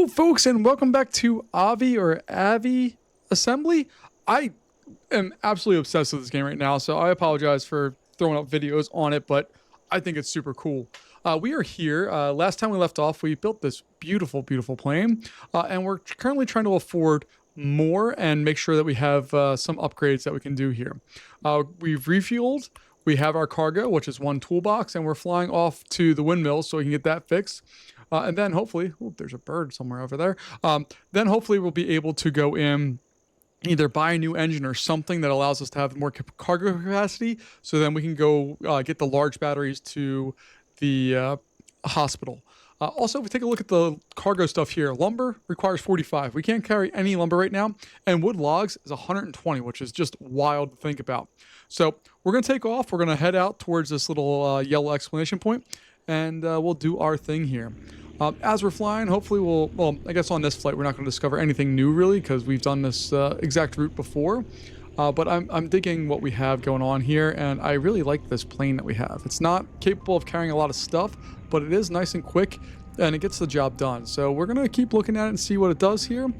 Hello, folks, and welcome back to Aviassembly. I am absolutely obsessed with this game right now, so I apologize for throwing up videos on it, but I think it's super cool. We are here. Last time we left off, we built this beautiful, beautiful plane, and we're currently trying to afford more and make sure that we have some upgrades that we can do here. We've refueled. We have our cargo, which is one toolbox, and we're flying off to the windmill so we can get that fixed. And then hopefully, oh, there's a bird somewhere over there. Then hopefully we'll be able to go in, either buy a new engine or something that allows us to have more cargo capacity. So then we can go get the large batteries to the hospital. Also, if we take a look at the cargo stuff here, lumber requires 45. We can't carry any lumber right now. And wood logs is 120, which is just wild to think about. So we're going to take off. We're going to head out towards this little yellow exclamation point, and we'll do our thing here. As we're flying, hopefully well, I guess on this flight, we're not going to discover anything new really, because we've done this exact route before. But I'm digging what we have going on here, and I really like this plane that we have. It's not capable of carrying a lot of stuff, but it is nice and quick, and it gets the job done. So we're going to keep looking at it and see what it does here,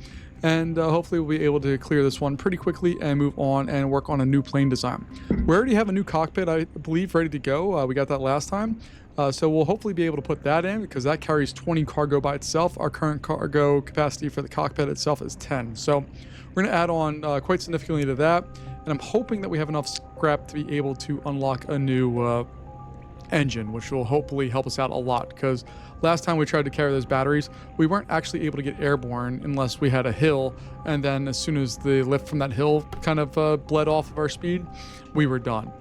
and hopefully we'll be able to clear this one pretty quickly and move on and work on a new plane design. We already have a new cockpit, I believe, ready to go. We got that last time. So we'll hopefully be able to put that in, because that carries 20 cargo by itself. Our current cargo capacity for the cockpit itself is 10. So we're going to add on quite significantly to that. And I'm hoping that we have enough scrap to be able to unlock a new engine, which will hopefully help us out a lot, because last time we tried to carry those batteries, we weren't actually able to get airborne unless we had a hill. And then as soon as the lift from that hill kind of bled off of our speed, we were done.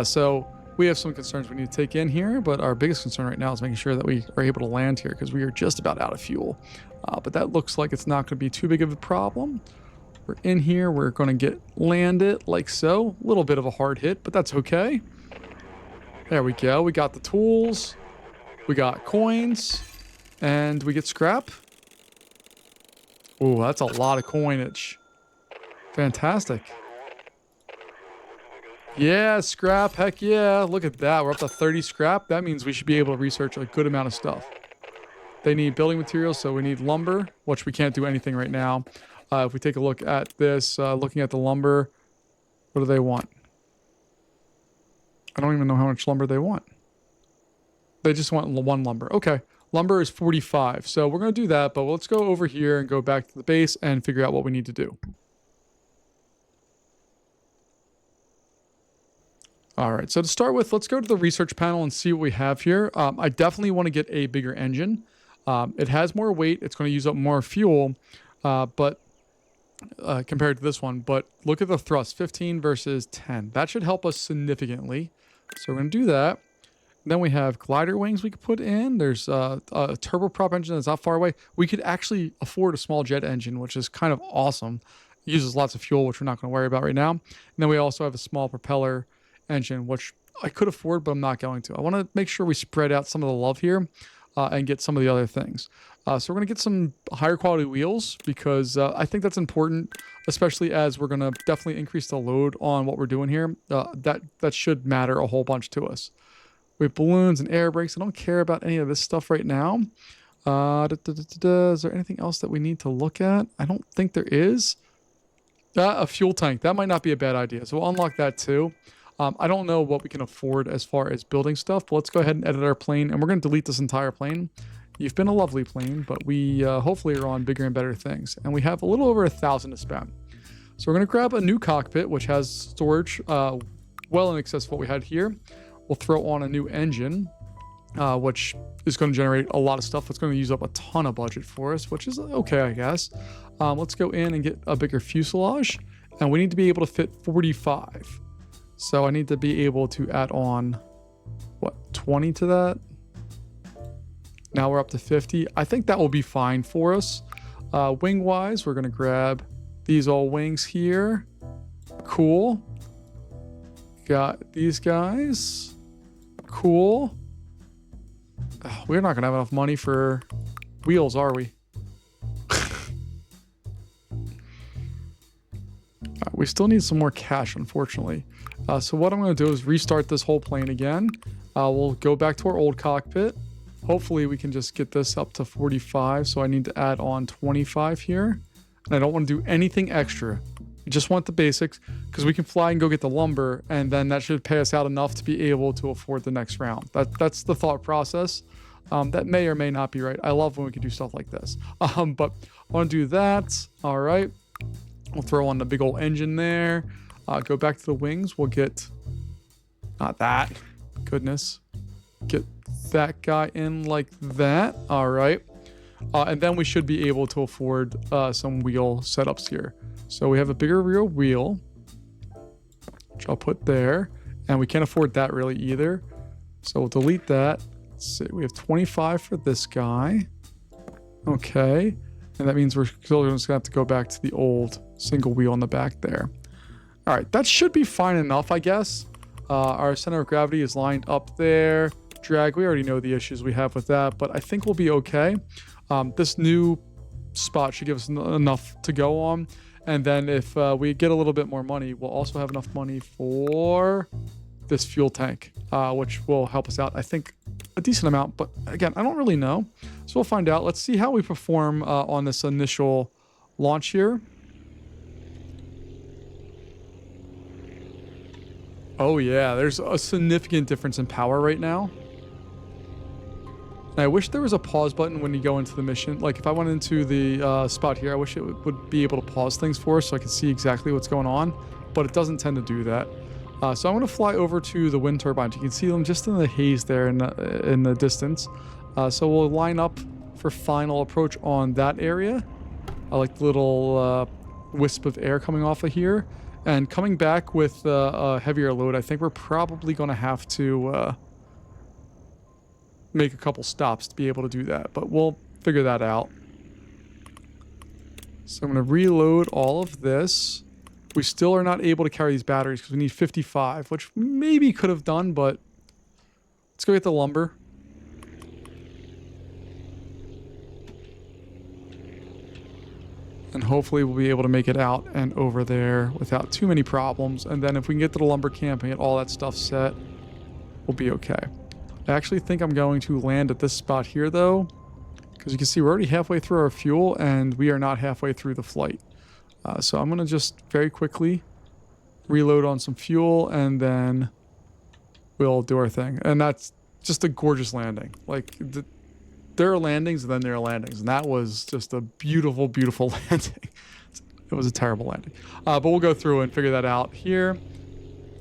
So we have some concerns we need to take in here, but our biggest concern right now is making sure that we are able to land here, because we are just about out of fuel. But that looks like it's not going to be too big of a problem. We're in here. We're going to get landed like so. A little bit of a hard hit, but that's okay. There we go. We got the tools. We got coins. And we get scrap. Ooh, that's a lot of coinage. Fantastic. Yeah, scrap. Heck yeah. Look at that. We're up to 30 scrap. That means we should be able to research a good amount of stuff. They need building materials, so we need lumber, which we can't do anything right now. If we take a look at this, looking at the lumber, what do they want? I don't even know how much lumber they want. They just want one lumber. Okay. Lumber is 45. So we're going to do that, but let's go over here and go back to the base and figure out what we need to do. All right, so to start with, let's go to the research panel and see what we have here. I definitely want to get a bigger engine. It has more weight. It's going to use up more fuel, but compared to this one. But look at the thrust, 15 versus 10. That should help us significantly. So we're going to do that. And then we have glider wings we could put in. There's a turboprop engine that's not far away. We could actually afford a small jet engine, which is kind of awesome. It uses lots of fuel, which we're not going to worry about right now. And then we also have a small propeller engine, which I could afford, but I'm not going to. I want to make sure we spread out some of the love here and get some of the other things. So we're going to get some higher quality wheels, because I think that's important, especially as we're going to definitely increase the load on what we're doing here. That should matter a whole bunch to us. We have balloons and air brakes. I don't care about any of this stuff right now. Is there anything else that we need to look at? I don't think there is. A fuel tank. That might not be a bad idea. So we'll unlock that too. I don't know what we can afford as far as building stuff, but let's go ahead and edit our plane, and we're going to delete this entire plane. You've been a lovely plane, but we hopefully are on bigger and better things, and we have a little over 1,000 to spend. So we're going to grab a new cockpit, which has storage well in excess of what we had here. We'll throw on a new engine, which is going to generate a lot of stuff. It's going to use up a ton of budget for us, which is okay, I guess. Let's go in and get a bigger fuselage, and we need to be able to fit 45. So I need to be able to add on, what, 20 to that? Now we're up to 50. I think that will be fine for us. Wing-wise, we're going to grab these all wings here. Cool. Got these guys. Cool. We're not going to have enough money for wheels, are we? We still need some more cash, unfortunately. So what I'm going to do is restart this whole plane again. We'll go back to our old cockpit. hopefully we can just get this up to 45. So I need to add on 25 here. And I don't want to do anything extra. We just want the basics because we can fly and go get the lumber, and then that should pay us out enough to be able to afford the next round. That's the thought process. That may or may not be right. I love when we can do stuff like this. But I want to do that. All right. We'll throw on the big old engine there. Go back to the wings. We'll get, not that. Goodness. Get that guy in like that. All right. And then we should be able to afford some wheel setups here. So we have a bigger rear wheel, which I'll put there. And we can't afford that really either. So we'll delete that. Let's see. We have 25 for this guy. Okay. And that means we're still just going to have to go back to the old single wheel in the back there. All right. That should be fine enough, I guess. Our center of gravity is lined up there. Drag, we already know the issues we have with that, but I think we'll be okay. This new spot should give us enough to go on. And then if we get a little bit more money, we'll also have enough money for this fuel tank, which will help us out, I think, a decent amount. But again, I don't really know. So we'll find out. Let's see how we perform on this initial launch here. Oh yeah, there's a significant difference in power right now. And I wish there was a pause button when you go into the mission. Like if I went into the spot here, I wish it would be able to pause things for us so I could see exactly what's going on. But it doesn't tend to do that. So I'm going to fly over to the wind turbines. You can see them just in the haze there in the distance. So we'll line up for final approach on that area. I like the little wisp of air coming off of here. And coming back with a heavier load, I think we're probably going to have to make a couple stops to be able to do that. But we'll figure that out. So I'm going to reload all of this. We still are not able to carry these batteries because we need 55, which maybe could have done, but let's go get the lumber. And hopefully we'll be able to make it out and over there without too many problems. And then if we can get to the lumber camp and get all that stuff set, we'll be okay. I actually think I'm going to land at this spot here, though, because you can see we're already halfway through our fuel and we are not halfway through the flight. So I'm going to just very quickly reload on some fuel and then we'll do our thing. And that's just a gorgeous landing. Like, there are landings and then there are landings. And that was just a beautiful, beautiful landing. It was a terrible landing. But we'll go through and figure that out here.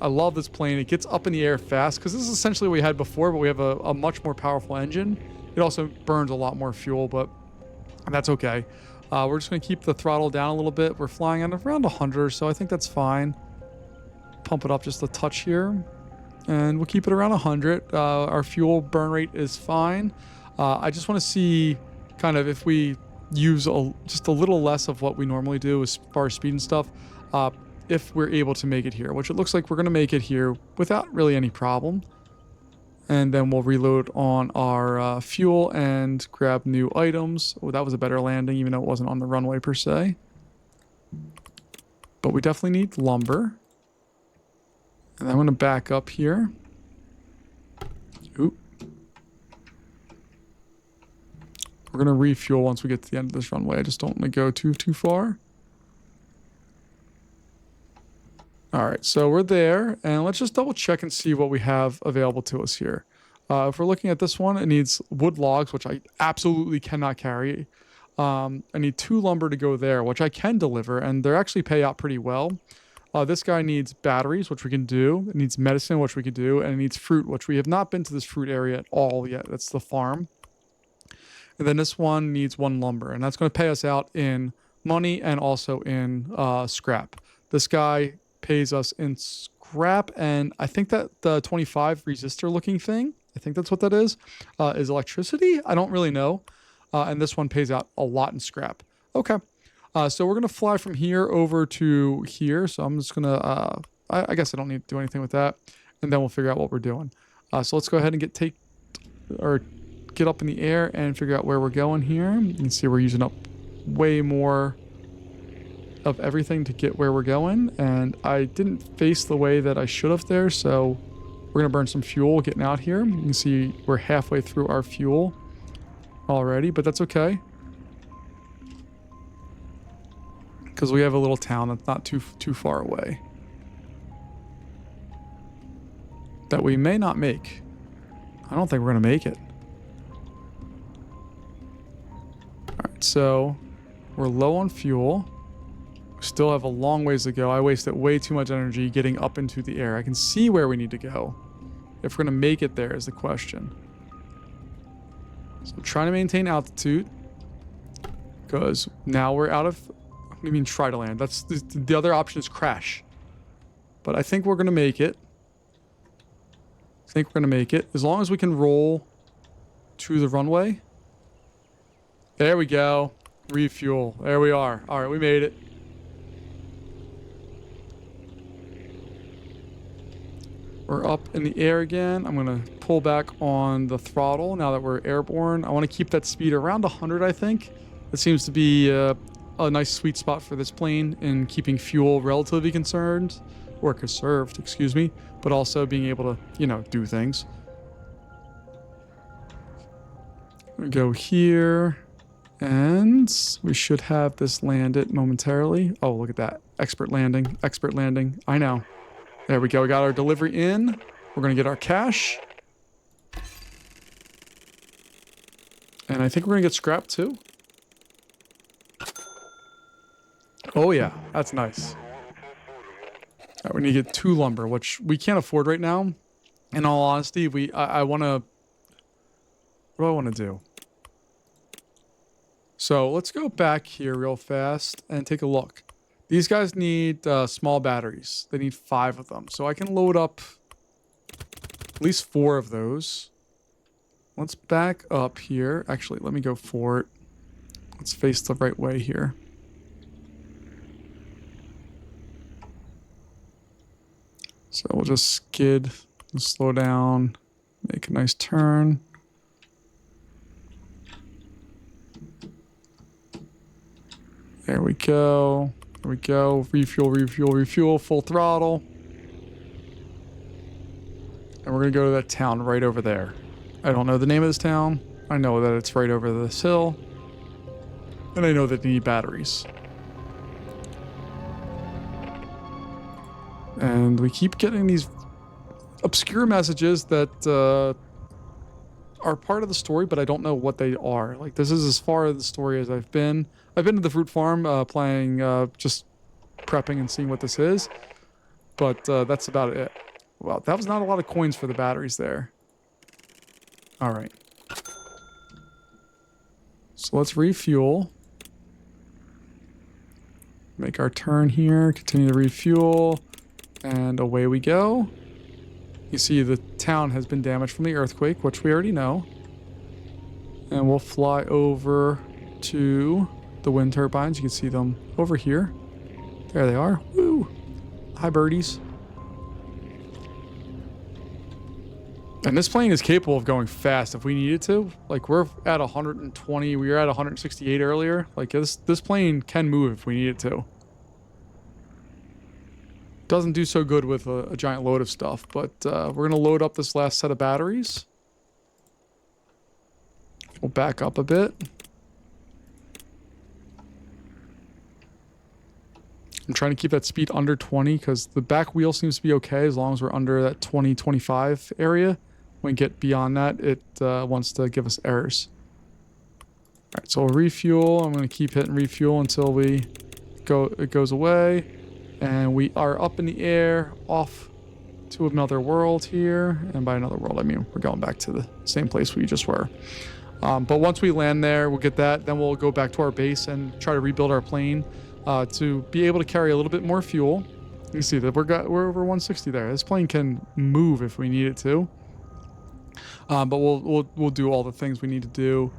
I love this plane. It gets up in the air fast because this is essentially what we had before, but we have a much more powerful engine. It also burns a lot more fuel, but that's okay. We're just going to keep the throttle down a little bit. We're flying at around 100, so I think that's fine. Pump it up just a touch here. And we'll keep it around 100. Our fuel burn rate is fine. I just want to see kind of if we use just a little less of what we normally do as far as speed and stuff, if we're able to make it here, which it looks like we're going to make it here without really any problem. And then we'll reload on our fuel and grab new items. Oh, that was a better landing, even though it wasn't on the runway per se. But we definitely need lumber. And I'm going to back up here. Oop. We're going to refuel once we get to the end of this runway. I just don't want to go too far. All right, so we're there, and let's just double check and see what we have available to us here. If we're looking at this one, it needs wood logs, which I absolutely cannot carry. I need 2 lumber to go there, which I can deliver, and they actually pay out pretty well. This guy needs batteries, which we can do. It needs medicine, which we can do, and it needs fruit, which we have not been to this fruit area at all yet. That's the farm. And then this one needs 1 lumber, and that's going to pay us out in money and also in scrap. This guy pays us in scrap, and I think that the 25 resistor looking thing, I think that's what that is electricity. I don't really know. And this one pays out a lot in scrap. Okay. So we're going to fly from here over to here. So I'm just going to, I guess I don't need to do anything with that. And then we'll figure out what we're doing. So let's go ahead and get up in the air and figure out where we're going here. You can see we're using up way more of everything to get where we're going, and I didn't face the way that I should have there, so we're gonna burn some fuel getting out here. You can see we're halfway through our fuel. already, but that's okay. Because we have a little town that's not too far away. That we may not make. I don't think we're going to make it. Alright, so we're low on fuel. We still have a long ways to go. I wasted way too much energy getting up into the air. I can see where we need to go. If we're going to make it there is the question. So trying to maintain altitude. Because now we're out of... What do you mean try to land? That's the other option is crash. But I think we're going to make it. As long as we can roll to the runway. There we go. Refuel. There we are. All right, we made it. We're up in the air again. I'm going to pull back on the throttle now that we're airborne. I want to keep that speed around 100, I think. It seems to be a nice sweet spot for this plane in keeping fuel relatively conserved, excuse me, but also being able to, you know, do things. We go here, and we should have this landed momentarily. Oh, look at that. Expert landing. I know. There we go. We got our delivery in. We're going to get our cash. And I think we're going to get scrap too. Oh yeah, that's nice. All right, we need to get 2 lumber, which we can't afford right now. In all honesty, I want to... What do I want to do? So let's go back here real fast and take a look. These guys need small batteries. They need 5 of them. So I can load up at least 4 of those. Let's back up here. Actually, let me go for it. Let's face the right way here. So we'll just skid and slow down, make a nice turn. There we go. There we go. Refuel, full throttle. And we're going to go to that town right over there. I don't know the name of this town. I know that it's right over this hill. And I know that they need batteries. And we keep getting these obscure messages that are part of the story, but I don't know what they are. Like, this is as far as the story as I've been. I've been to the fruit farm playing, just prepping and seeing what this is. But that's about it. Well, that was not a lot of coins for the batteries there. All right. So let's refuel. Make our turn here. Continue to refuel. And away we go. You see the town has been damaged from the earthquake, which we already know. And we'll fly over to the wind turbines. You can see them over here. There they are. Woo! Hi, birdies. And this plane is capable of going fast if we needed to. Like, we're at 120. We were at 168 earlier. Like, this plane can move if we need it to. Doesn't do so good with a giant load of stuff, but we're going to load up this last set of batteries. We'll back up a bit. I'm trying to keep that speed under 20 because the back wheel seems to be okay as long as we're under that 20-25 area. When we get beyond that, it wants to give us errors. All right, so we'll refuel. I'm going to keep hitting refuel until it goes away. And we are up in the air, off to another world here. And by another world, I mean we're going back to the same place we just were. But once we land there, we'll get that. Then we'll go back to our base and try to rebuild our plane to be able to carry a little bit more fuel. You see that we're over 160 there. This plane can move if we need it to. But we'll do all the things we need to do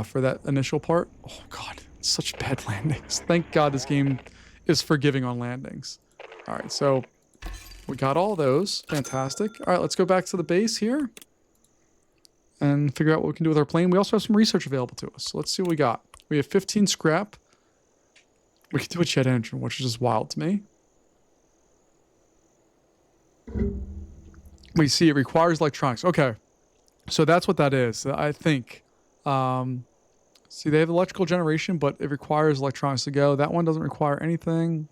for that initial part. Oh God, such bad landings. Thank God this game is forgiving on landings. All right, so we got all those. Fantastic. All right, let's go back to the base here and figure out what we can do with our plane. We also have some research available to us. So let's see what we got. We have 15 scrap. We can do a jet engine, which is just wild to me. We see it requires electronics. Okay, so that's what that is, I think. See, they have electrical generation, but it requires electronics to go. That one doesn't require anything.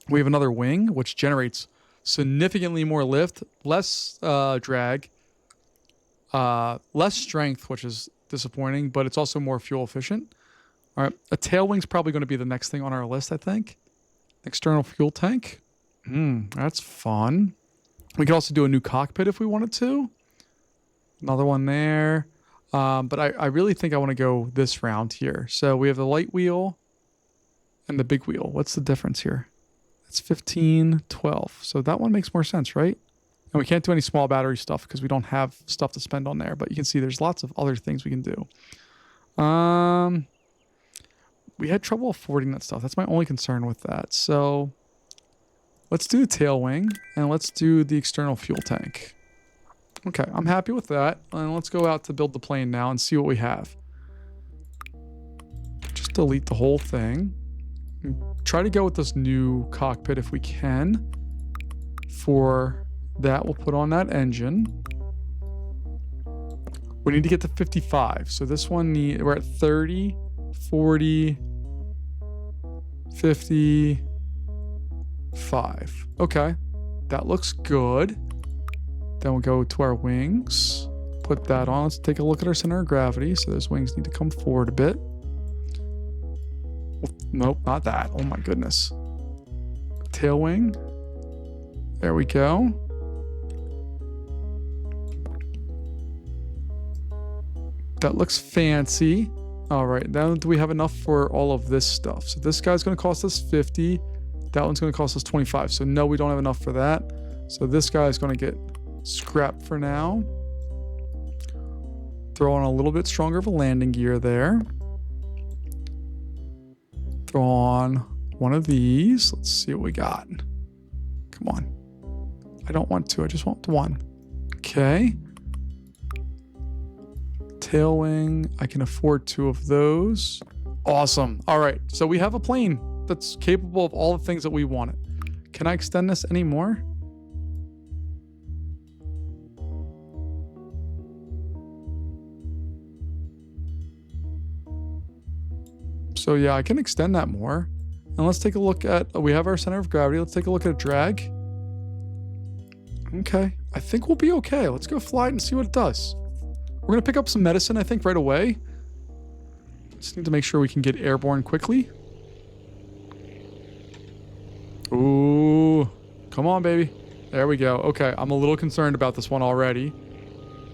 We have another wing, which generates significantly more lift, less drag, less strength, which is disappointing, but it's also more fuel efficient. All right, a tail wing's probably going to be the next thing on our list, I think. External fuel tank. That's fun. We could also do a new cockpit if we wanted to. Another one there. But I really think I want to go this round here. So we have the light wheel and the big wheel. What's the difference here? It's 15, 12. So that one makes more sense, right? And we can't do any small battery stuff because we don't have stuff to spend on there. But you can see there's lots of other things we can do. We had trouble affording that stuff. That's my only concern with that. So let's do the tail wing and let's do the external fuel tank. Okay, I'm happy with that. And let's go out to build the plane now and see what we have. Just delete the whole thing. Try to go with this new cockpit if we can. For that, we'll put on that engine. We need to get to 55. So this one, we're at 30, 40, 55. Okay, that looks good. Then we'll go to our wings. Put that on. Let's take a look at our center of gravity. So those wings need to come forward a bit. Nope, not that. Oh my goodness. Tail wing. There we go. That looks fancy. All right, now do we have enough for all of this stuff? So this guy's going to cost us 50. That one's going to cost us 25. So no, we don't have enough for that. So this guy's going to get scrapped for now. Throw on a little bit stronger of a landing gear there. Throw on one of these. Let's see what we got. Come on. I don't want two. I just want one. Okay. Tail wing. I can afford two of those. Awesome. All right. So we have a plane that's capable of all the things that we wanted. Can I extend this anymore? So yeah, I can extend that more. And let's take a look at, we have our center of gravity. Let's take a look at drag. Okay, I think we'll be okay. Let's go fly it and see what it does. We're gonna pick up some medicine, I think, right away. Just need to make sure we can get airborne quickly. Ooh, come on, baby. There we go. Okay, I'm a little concerned about this one already.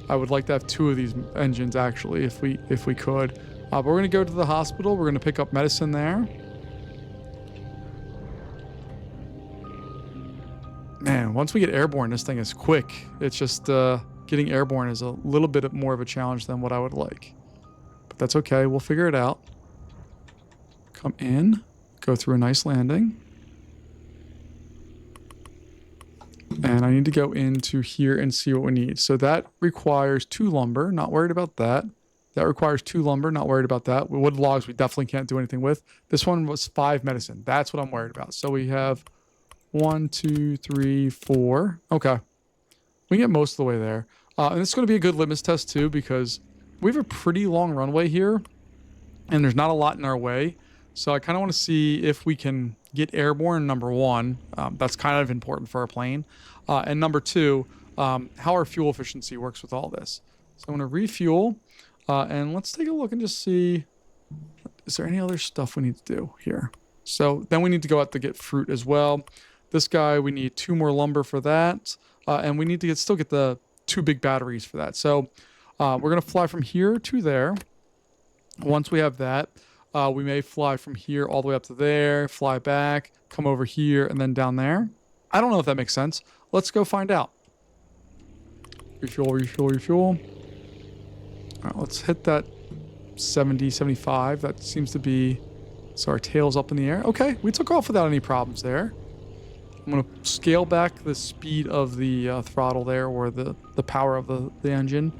I would like to have two of these engines, actually, if we could. But we're going to go to the hospital. We're going to pick up medicine there. Man, once we get airborne, this thing is quick. It's just getting airborne is a little bit more of a challenge than what I would like. But that's okay. We'll figure it out. Come in. Go through a nice landing. And I need to go into here and see what we need. So that requires 2 lumber. Not worried about that. That requires 2 lumber. Not worried about that. Wood logs we definitely can't do anything with. This one was 5 medicine. That's what I'm worried about. So we have 1, 2, 3, 4. Okay. We can get most of the way there. And it's going to be a good litmus test too because we have a pretty long runway here. And there's not a lot in our way. So I kind of want to see if we can get airborne, number 1. That's kind of important for our plane. And number 2, how our fuel efficiency works with all this. So I'm going to refuel. And let's take a look and just see, is there any other stuff we need to do here? So then we need to go out to get fruit as well. This guy, we need 2 more lumber for that. And we need to still get the 2 big batteries for that. So we're going to fly from here to there. Once we have that, we may fly from here all the way up to there, fly back, come over here, and then down there. I don't know if that makes sense. Let's go find out. Refuel, refuel, refuel. All right, let's hit that 70, 75. That seems to be... So our tail's up in the air. Okay, we took off without any problems there. I'm going to scale back the speed of the throttle there, or the power of the engine,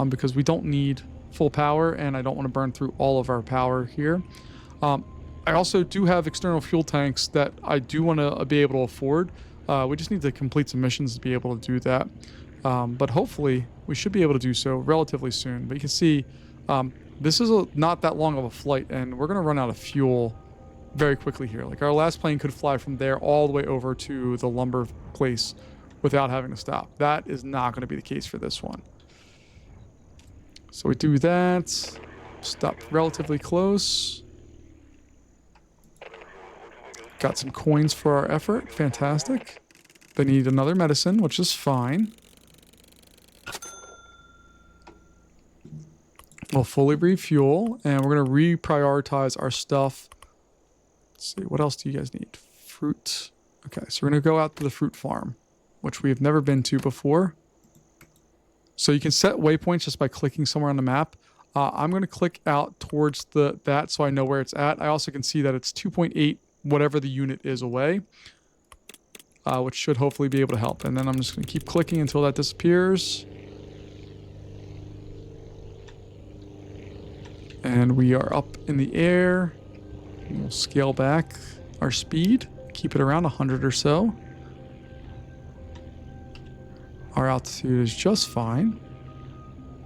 because we don't need full power, and I don't want to burn through all of our power here. I also do have external fuel tanks that I do want to be able to afford. We just need to complete some missions to be able to do that. But hopefully we should be able to do so relatively soon. But you can see This is not that long of a flight, and we're going to run out of fuel very quickly here. Like, our last plane could fly from there all the way over to the lumber place without having to stop. That is not going to be the case for this one. So we do that. Stop relatively close. Got some coins for our effort. Fantastic. They need another medicine, which is fine. We'll fully refuel, and we're going to reprioritize our stuff. Let's see, what else do you guys need? Fruit. Okay, so we're going to go out to the fruit farm, which we've never been to before. So you can set waypoints just by clicking somewhere on the map. I'm going to click out towards that so I know where it's at. I also can see that it's 2.8, whatever the unit is away, which should hopefully be able to help. And then I'm just going to keep clicking until that disappears. And we are up in the air. We'll scale back our speed, keep it around 100 or so. Our altitude is just fine.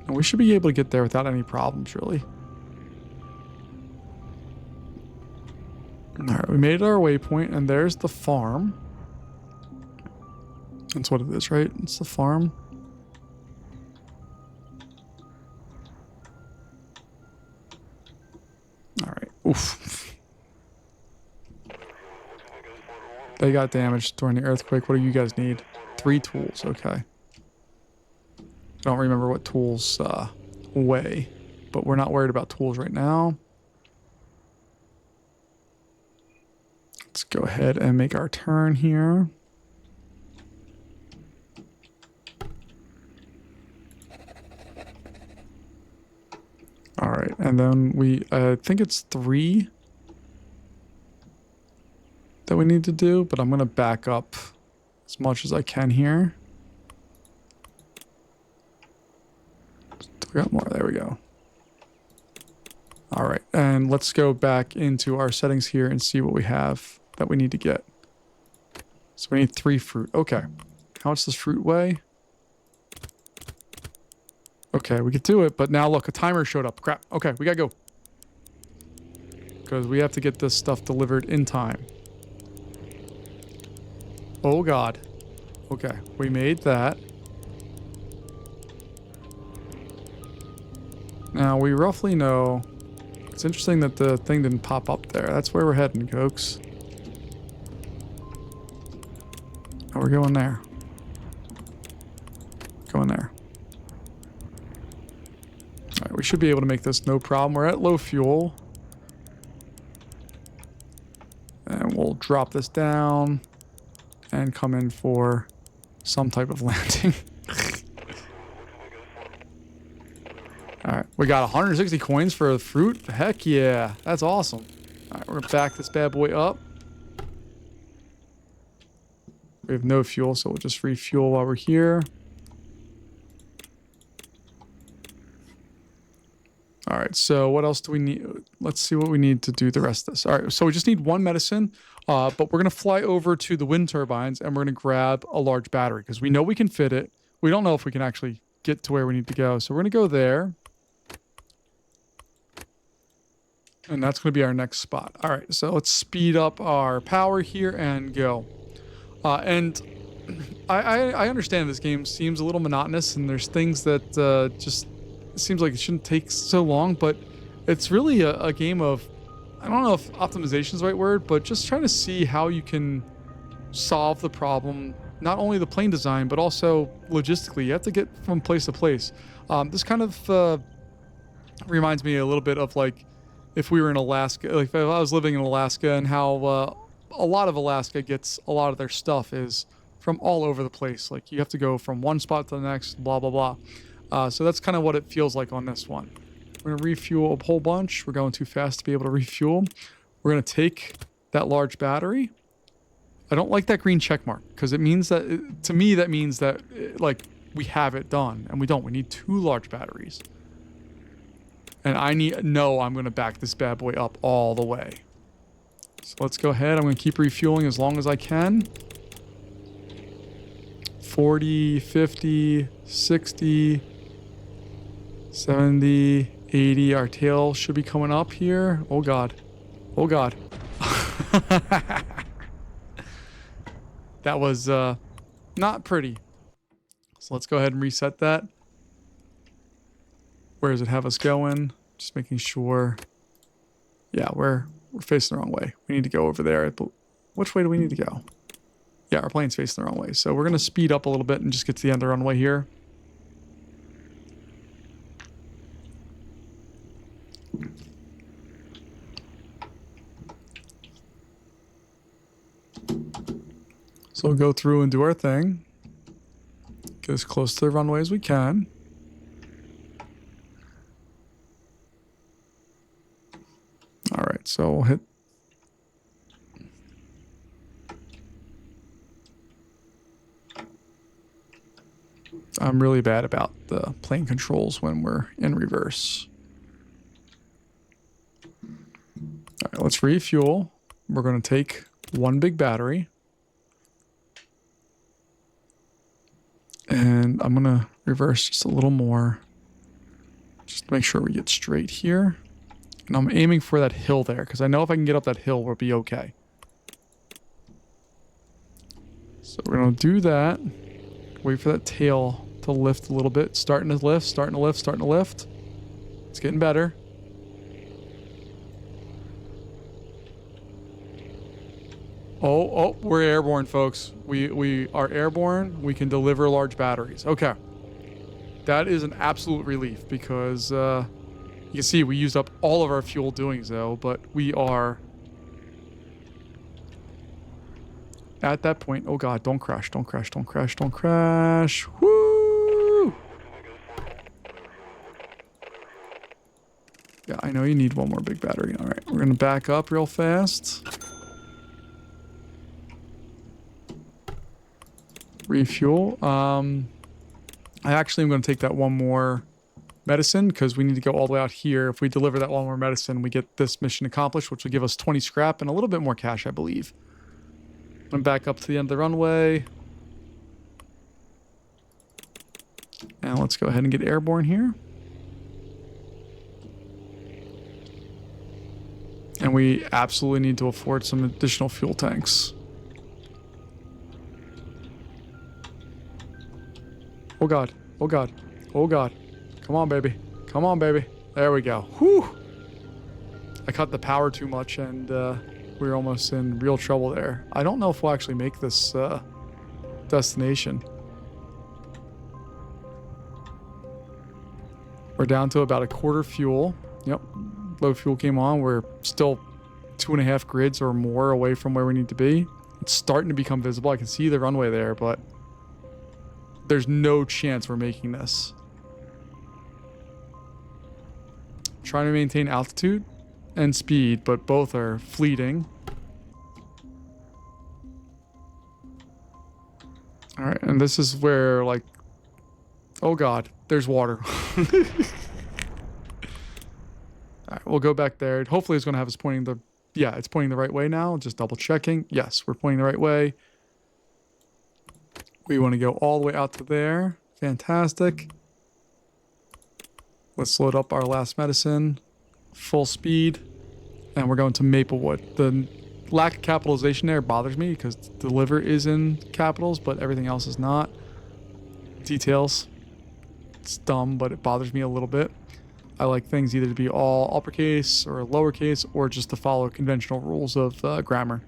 And we should be able to get there without any problems, really. Alright, we made our waypoint, and there's the farm. That's what it is, right? It's the farm. Alright, oof. They got damaged during the earthquake. What do you guys need? 3 tools, okay. I don't remember what tools weigh, but we're not worried about tools right now. Let's go ahead and make our turn here. All right, and then I think it's 3 that we need to do, but I'm going to back up as much as I can here. We got more. There we go. All right, and let's go back into our settings here and see what we have that we need to get. So we need 3 fruit. Okay. How much does fruit weigh? Okay, we could do it, but now look, a timer showed up. Crap. Okay, we gotta go. Because we have to get this stuff delivered in time. Oh god. Okay, we made that. Now, we roughly know... It's interesting that the thing didn't pop up there. That's where we're heading, folks. Oh, we're going there. Going there. Alright, we should be able to make this no problem. We're at low fuel. And we'll drop this down and come in for some type of landing. Alright, we got 160 coins for the fruit. Heck yeah, that's awesome. Alright, we're gonna back this bad boy up. We have no fuel, so we'll just refuel while we're here. Alright, so what else do we need? Let's see what we need to do the rest of this. Alright, so we just need 1 medicine, but we're gonna fly over to the wind turbines and we're gonna grab a large battery because we know we can fit it. We don't know if we can actually get to where we need to go, so we're gonna go there. And that's going to be our next spot. All right, so let's speed up our power here and go. And I understand this game seems a little monotonous, and there's things that just seems like it shouldn't take so long, but it's really a game of, I don't know if optimization is the right word, but just trying to see how you can solve the problem, not only the plane design, but also logistically. You have to get from place to place. This kind of reminds me a little bit of like, if we were in Alaska, like if I was living in Alaska, and how a lot of Alaska gets a lot of their stuff is from all over the place. Like you have to go from one spot to the next, blah, blah, blah. So that's kind of what it feels like on this one. We're going to refuel a whole bunch. We're going too fast to be able to refuel. We're going to take that large battery. I don't like that green check mark because it means that, to me, that means that like we have it done, and we don't. We need 2 large batteries. And I'm going to back this bad boy up all the way. So let's go ahead. I'm going to keep refueling as long as I can. 40, 50, 60, 70, 80. Our tail should be coming up here. Oh God. Oh God. That was not pretty. So let's go ahead and reset that. Where does it have us going? Just making sure. Yeah, we're facing the wrong way. We need to go over there. But which way do we need to go? Yeah, our plane's facing the wrong way. So we're going to speed up a little bit and just get to the end of the runway here. So we'll go through and do our thing. Get as close to the runway as we can. All right, so we'll hit. I'm really bad about the plane controls when we're in reverse. All right, let's refuel. We're going to take one big battery. And I'm going to reverse just a little more. Just to make sure we get straight here. And I'm aiming for that hill there, because I know if I can get up that hill, we'll be okay. So we're going to do that. Wait for that tail to lift a little bit. Starting to lift, starting to lift, starting to lift. It's getting better. Oh, we're airborne, folks. We are airborne. We can deliver large batteries. Okay. That is an absolute relief because you can see we used up all of our fuel doing so, but we are at that point. Oh God, don't crash, don't crash, don't crash, don't crash. Woo! Yeah, I know you need one more big battery. All right, we're going to back up real fast. Refuel. I actually am going to take that one more medicine because we need to go all the way out here. If we deliver that one more medicine, we get this mission accomplished, which will give us 20 scrap and a little bit more cash, I believe. I'm back up to the end of the runway. And let's go ahead and get airborne here. And we absolutely need to afford some additional fuel tanks. Oh God, oh God, oh God. Come on, baby. Come on, baby. There we go. Whew. I cut the power too much and we were almost in real trouble there. I don't know if we'll actually make this destination. We're down to about a quarter fuel. Yep. Low fuel came on. We're still 2.5 grids or more away from where we need to be. It's starting to become visible. I can see the runway there, but there's no chance we're making this. Trying to maintain altitude and speed, but both are fleeting. All right, and this is where, like, oh God, there's water. All right, we'll go back there. Hopefully it's going to have us pointing the, yeah, it's pointing the right way now. Just double checking. Yes, we're pointing the right way. We want to go all the way out to there. Fantastic. Let's load up our last medicine. Full speed. And we're going to Maplewood. The lack of capitalization there bothers me because the liver is in capitals, but everything else is not. Details. It's dumb, but it bothers me a little bit. I like things either to be all uppercase or lowercase or just to follow conventional rules of grammar.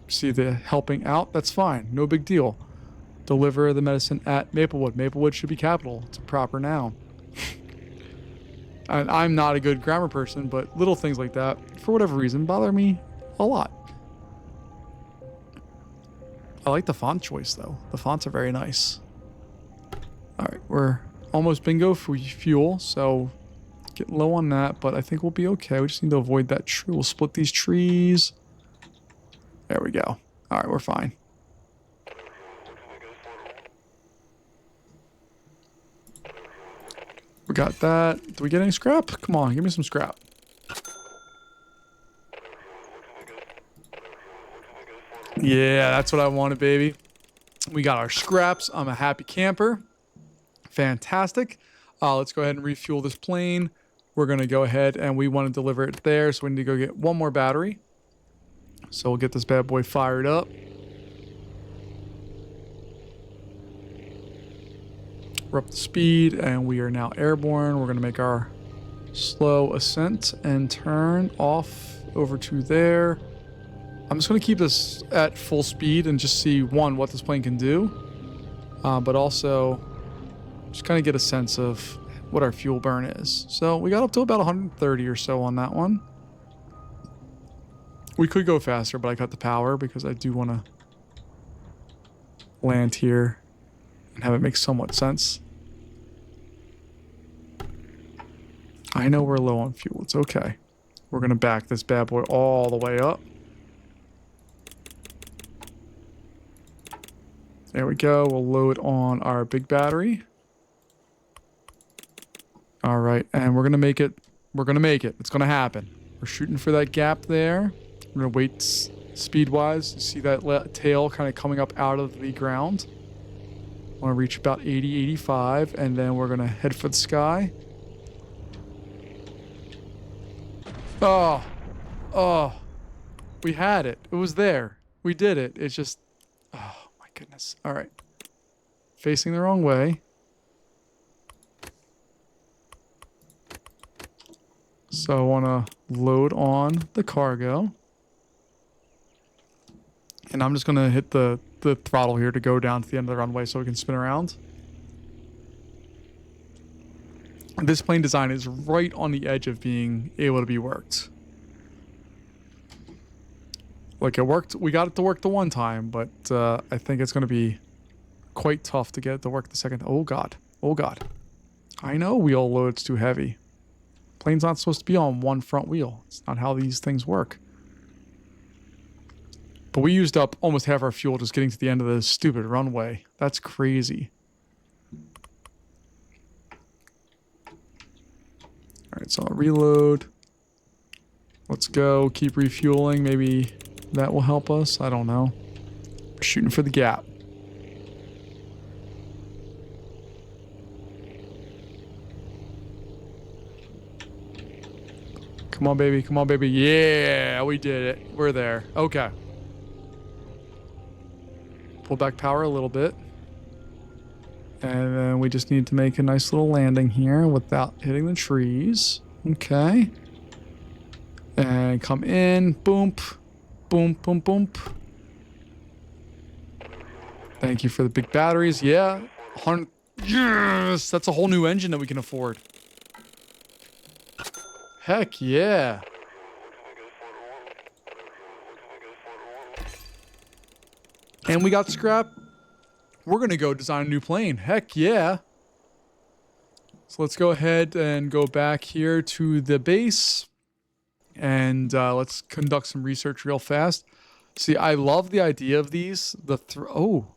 See the helping out? That's fine. No big deal. Deliver the medicine at Maplewood. Maplewood should be capital. It's a proper noun. And I'm not a good grammar person, but little things like that, for whatever reason, bother me a lot. I like the font choice, though. The fonts are very nice. All right, we're almost bingo for fuel, so get low on that, but I think we'll be okay. We just need to avoid that tree. We'll split these trees. There we go. All right, we're fine. We got that. Do we get any scrap? Come on, give me some scrap. Yeah, that's what I wanted, baby. We got our scraps. I'm a happy camper. Fantastic. Let's go ahead and refuel this plane. We're going to go ahead and we want to deliver it there. So we need to go get one more battery. So we'll get this bad boy fired up. We're up to speed and we are now airborne. We're going to make our slow ascent and turn off over to there. I'm just going to keep this at full speed and just see, one, what this plane can do, but also just kind of get a sense of what our fuel burn is. So we got up to about 130 or so on that one. We could go faster, but I cut the power because I do want to land here and have it make somewhat sense. I know we're low on fuel. It's okay. We're going to back this bad boy all the way up. There we go. We'll load on our big battery. All right. And we're going to make it. We're going to make it. It's going to happen. We're shooting for that gap there. We're going to wait speed-wise. You see that tail kind of coming up out of the ground. Want to reach about 80, 85. And then we're going to head for the sky. Oh, we had it. It was there. We did it. It's just, oh my goodness. All right. Facing the wrong way. So I want to load on the cargo. And I'm just going to hit the throttle here to go down to the end of the runway so we can spin around. This plane design is right on the edge of being able to be worked. Like, it worked. We got it to work the one time, but I think it's going to be quite tough to get it to work the second. Oh, God. Oh, God. I know wheel load's too heavy. Plane's not supposed to be on one front wheel. It's not how these things work. But we used up almost half our fuel just getting to the end of this stupid runway. That's crazy. Alright, so I'll reload. Let's go. Keep refueling. Maybe that will help us. I don't know. We're shooting for the gap. Come on, baby. Come on, baby. Yeah, we did it. We're there. Okay. Pull back power a little bit. And then we just need to make a nice little landing here without hitting the trees. Okay. And come in. Boom. Boom, boom, boom. Thank you for the big batteries. Yeah. 100. Yes! That's a whole new engine that we can afford. Heck yeah. And we got scrap. We're going to go design a new plane. Heck yeah. So let's go ahead and go back here to the base. And let's conduct some research real fast. See, I love the idea of these. Ooh.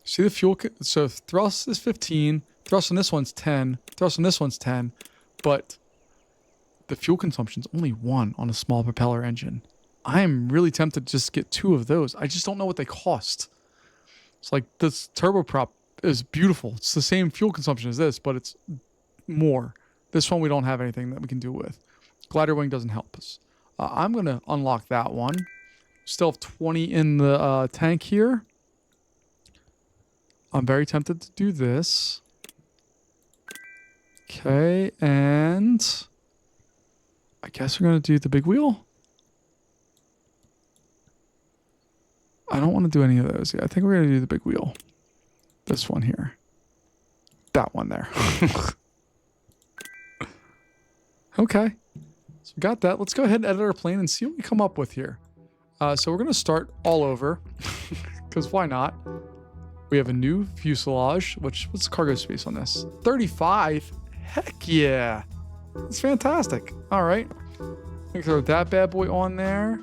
See the fuel? So thrust is 15. Thrust on this one's 10. Thrust on this one's 10. But the fuel consumption's only 1 on a small propeller engine. I'm really tempted to just get 2 of those. I just don't know what they cost. It's like this turboprop is beautiful. It's the same fuel consumption as this, but it's more. This one we don't have anything that we can do with. Glider wing doesn't help us. I'm going to unlock that one. Still have 20 in the tank here. I'm very tempted to do this. Okay, and I guess we're going to do the big wheel. I don't want to do any of those. Yeah, I think we're going to do the big wheel. This one here. That one there. Okay. So we got that. Let's go ahead and edit our plane and see what we come up with here. So we're going to start all over. Because why not? We have a new fuselage. What's the cargo space on this? 35? Heck yeah. That's fantastic. All right. I'm going to throw that bad boy on there.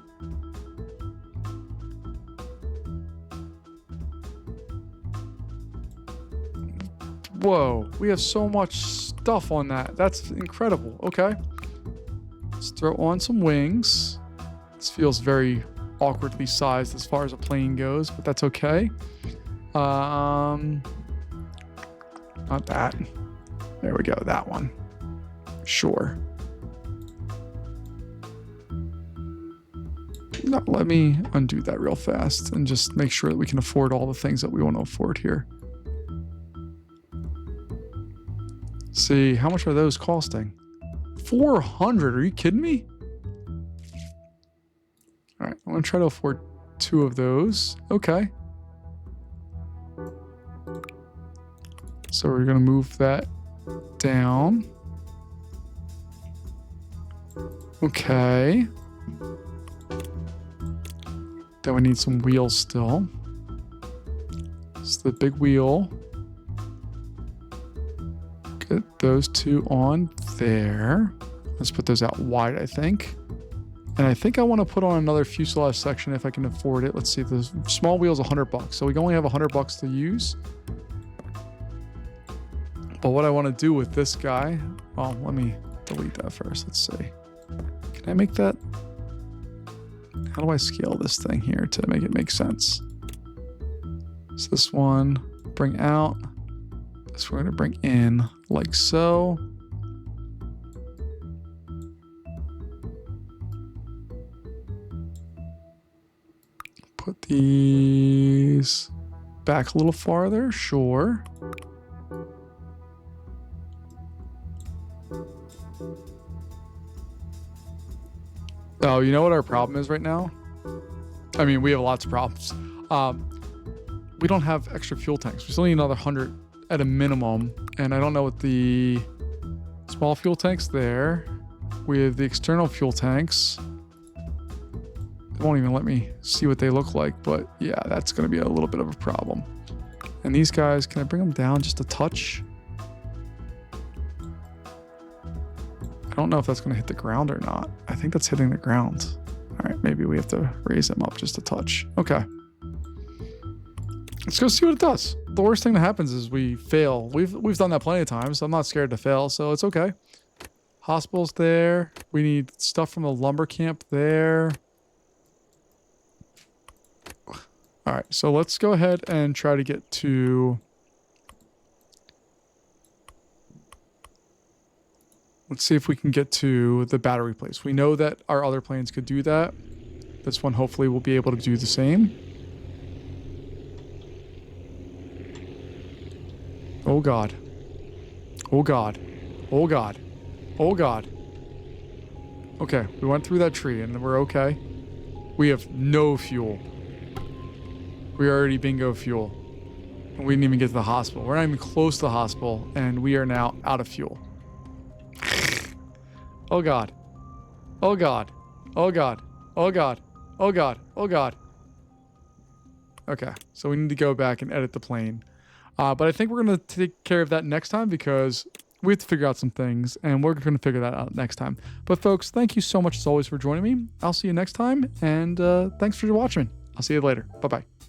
Whoa, we have so much stuff on that. That's incredible. Okay. Let's throw on some wings. This feels very awkwardly sized as far as a plane goes, but that's okay. Not that. There we go, that one. Sure. No, let me undo that real fast and just make sure that we can afford all the things that we want to afford here. See, how much are those costing? 400, are you kidding me? All right, I'm gonna try to afford 2 of those. Okay. So we're gonna move that down. Okay. Then we need some wheels still. It's the big wheel. Get those 2 on there. Let's put those out wide, I think. And I think I want to put on another fuselage section if I can afford it. Let's see, the small wheel's $100. So we only have $100 to use. But what I want to do with this guy, well, let me delete that first. Let's see. Can I make that? How do I scale this thing here to make it make sense? So this one, bring out. This we're going to bring in like so. Put these back a little farther, sure. Oh, you know what our problem is right now? I mean, we have lots of problems. We don't have extra fuel tanks. We still need another 100 at a minimum. And I don't know what the small fuel tanks there with the external fuel tanks. It won't even let me see what they look like, but yeah, that's going to be a little bit of a problem. And these guys, can I bring them down just a touch? I don't know if that's going to hit the ground or not. I think that's hitting the ground. All right, maybe we have to raise them up just a touch. Okay. Let's go see what it does. The worst thing that happens is we fail. We've done that plenty of times, so I'm not scared to fail, so it's okay. Hospital's there. We need stuff from the lumber camp there. All right, so let's go ahead and try to get to... Let's see if we can get to the battery place. We know that our other planes could do that. This one hopefully will be able to do the same. Oh God. Oh God. Oh God. Oh God. Okay, we went through that tree and we're okay. We have no fuel. We already bingo fuel. And we didn't even get to the hospital. We're not even close to the hospital and we are now out of fuel. Oh God. Oh God. Oh God. Oh God. Oh God. Oh God. Okay, so we need to go back and edit the plane. But I think we're going to take care of that next time because we have to figure out some things and we're going to figure that out next time. But folks, thank you so much as always for joining me. I'll see you next time and thanks for watching. I'll see you later. Bye-bye.